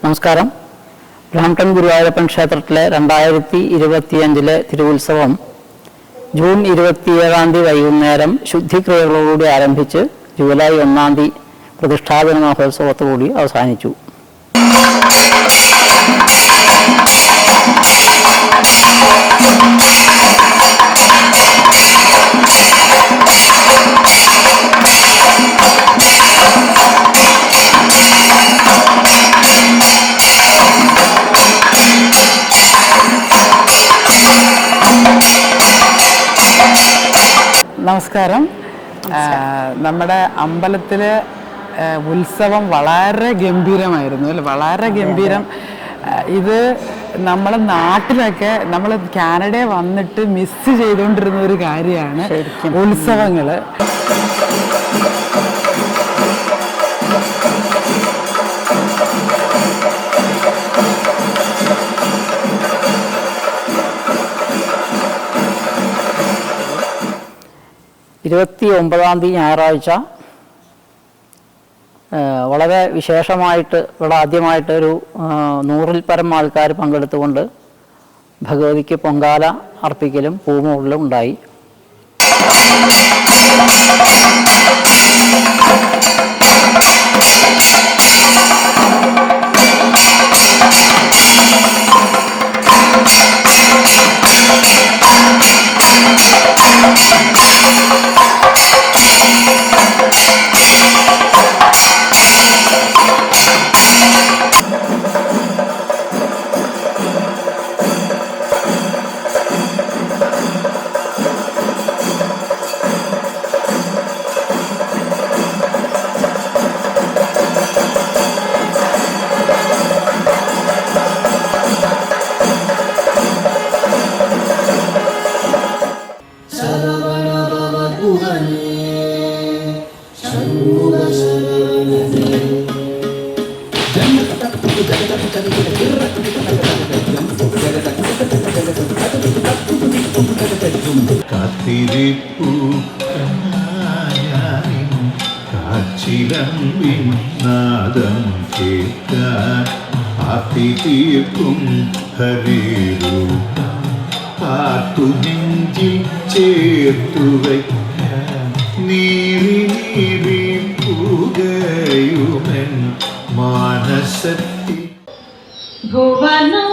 നമസ്കാരം. ബ്രാംപ്ടൺ ഗുരുവായൂരപ്പൻ ക്ഷേത്രത്തിലെ 2025 തിരുവുത്സവം ജൂൺ 27 വൈകുന്നേരം ശുദ്ധിക്രിയകളോടുകൂടി ആരംഭിച്ച് ജൂലൈ 1 പ്രതിഷ്ഠാപന മഹോത്സവത്തോടുകൂടി അവസാനിച്ചു. നമസ്കാരം. നമ്മുടെ അമ്പലത്തിലെ ഉത്സവം വളരെ ഗംഭീരമായിരുന്നു അല്ലേ? വളരെ ഗംഭീരം. ഇത് നമ്മളെ നാട്ടിലൊക്കെ നമ്മൾ കാനഡയിൽ വന്നിട്ട് മിസ് ചെയ്തുകൊണ്ടിരുന്ന ഒരു കാര്യമാണ് ഉത്സവങ്ങൾ. ഞായറാഴ്ച വളരെ വിശേഷമായിട്ട് ഇവിടെ ആദ്യമായിട്ട് ഒരു 100-ൽ പരം ആൾക്കാർ പങ്കെടുത്തുകൊണ്ട് ഭഗവതിക്ക് പൊങ്കാല അർപ്പിക്കലും പൂമുകളിലും ഉണ്ടായി. കാത്തിരിപ്പൂ കാച്ചിലമ്പിൻ നാദം കേൾക്കാൻ ആർത്തി തീർക്കും ഹരിരൂപം പാർത്തു നെഞ്ചിൽ ചേർത്തു വയ്ക്കാൻ നീറി നീറി പുകയുമെൻ മാനസത്തിൽ ഭുവനോ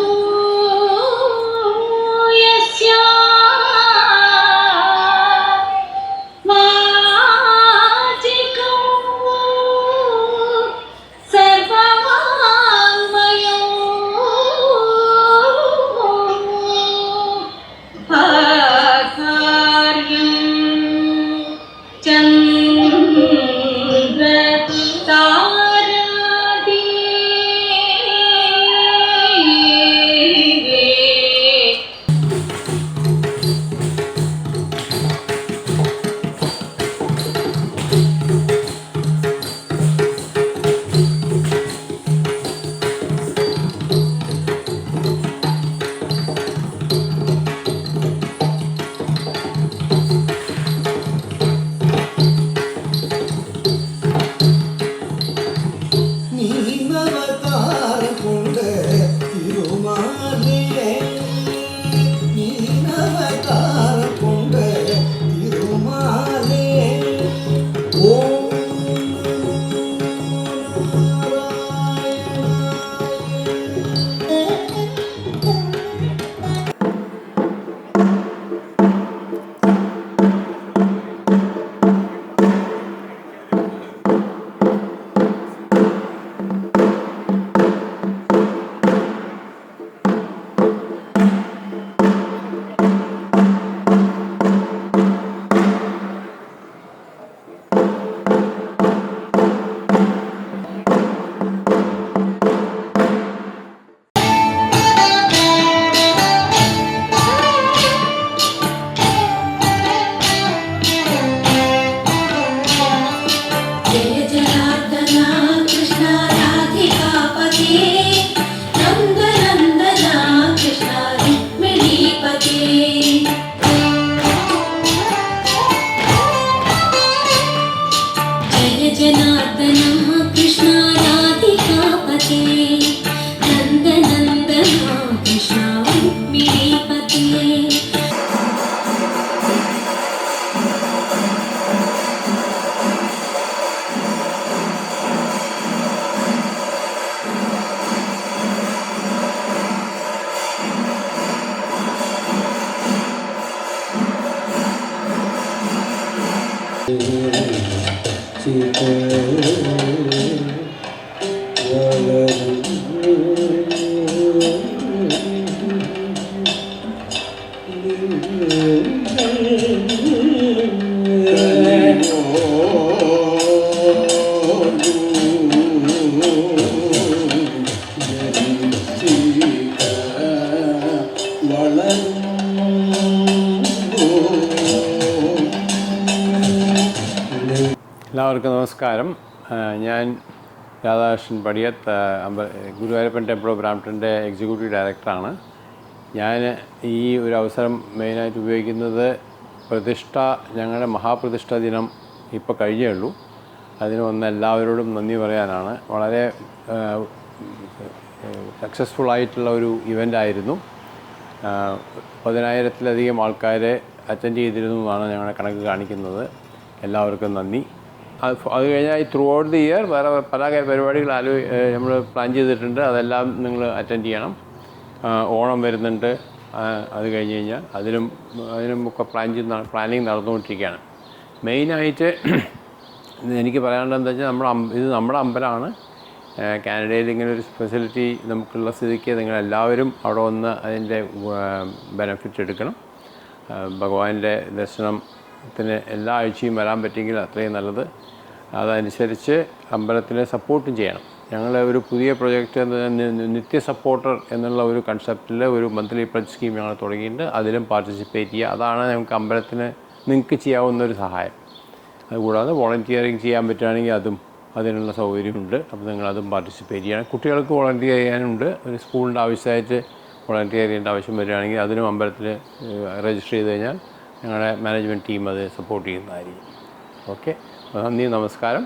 എല്ലാവർക്കും നമസ്കാരം. ഞാൻ രാധാകൃഷ്ണൻ പടിയത്ത്, ഗുരുവായൂരപ്പൻ ടെമ്പിൾ ഓഫ് ബ്രാംപ്ടൻ്റെ എക്സിക്യൂട്ടീവ് ഡയറക്ടറാണ്. ഞാൻ ഈ ഒരു അവസരം മെയിനായിട്ട് ഉപയോഗിക്കുന്നത് ഞങ്ങളുടെ മഹാപ്രതിഷ്ഠാ ദിനം ഇപ്പോൾ കഴിഞ്ഞേ ഉള്ളൂ. അതിന് വന്ന എല്ലാവരോടും നന്ദി പറയാനാണ്. വളരെ സക്സസ്ഫുള്ളായിട്ടുള്ള ഒരു ഇവൻ്റായിരുന്നു. 10,000-ലധികം ആൾക്കാരെ അറ്റൻഡ് ചെയ്തിരുന്നു എന്നാണ് ഞങ്ങളുടെ കണക്ക് കാണിക്കുന്നത്. എല്ലാവർക്കും നന്ദി. അത് കഴിഞ്ഞാൽ ത്രൂ ഔട്ട് ദി ഇയർ വേറെ പല പരിപാടികൾ നമ്മൾ പ്ലാൻ ചെയ്തിട്ടുണ്ട്. അതെല്ലാം നിങ്ങൾ അറ്റൻഡ് ചെയ്യണം. ഓണം വരുന്നുണ്ട്. അത് കഴിഞ്ഞ് കഴിഞ്ഞാൽ അതിനും ഒക്കെ പ്ലാനിങ് നടന്നുകൊണ്ടിരിക്കുകയാണ്. മെയിനായിട്ട് എനിക്ക് പറയാനുള്ളത് എന്താ വെച്ചാൽ ഇത് നമ്മുടെ അമ്പലമാണ്. കാനഡയിൽ ഇങ്ങനെ ഒരു ഫെസിലിറ്റി നമുക്കുള്ള സ്ഥിതിക്ക് നിങ്ങളെല്ലാവരും അവിടെ വന്ന് അതിൻ്റെ ബെനഫിറ്റ് എടുക്കണം. ഭഗവാന്റെ ദർശനത്തിന് എല്ലാ ആഴ്ചയും വരാൻ പറ്റിയെങ്കിൽ അത്രയും നല്ലത്. അതനുസരിച്ച് അമ്പലത്തിനെ സപ്പോർട്ടും ചെയ്യണം. ഞങ്ങൾ ഒരു പുതിയ പ്രൊജക്റ്റ് നിത്യ സപ്പോർട്ടർ എന്നുള്ള ഒരു കൺസെപ്റ്റിൽ ഒരു മന്ത്ലി പ്ലഡ് സ്കീം ഞങ്ങൾ തുടങ്ങിയിട്ടുണ്ട്. അതിലും പാർട്ടിസിപ്പേറ്റ് ചെയ്യുക. അതാണ് ഞങ്ങൾക്ക് അമ്പലത്തിന് നിങ്ങൾക്ക് ചെയ്യാവുന്നൊരു സഹായം. അതുകൂടാതെ വോളണ്ടിയറിങ് ചെയ്യാൻ പറ്റുകയാണെങ്കിൽ അതിനുള്ള സൗകര്യമുണ്ട്. അപ്പോൾ നിങ്ങളതും പാർട്ടിസിപ്പേറ്റ് ചെയ്യണം. കുട്ടികൾക്ക് വോളണ്ടിയർ ചെയ്യാനുണ്ട്. ഒരു സ്കൂളിൻ്റെ ആവശ്യമായിട്ട് വോളണ്ടിയർ ചെയ്യേണ്ട ആവശ്യം വരികയാണെങ്കിൽ അതിനും അമ്പലത്തിൽ രജിസ്റ്റർ ചെയ്ത് കഴിഞ്ഞാൽ ഞങ്ങളുടെ മാനേജ്മെൻറ്റ് ടീം അത് സപ്പോർട്ട് ചെയ്യുന്നതായിരിക്കും. ഓക്കെ, നന്ദി, നമസ്കാരം.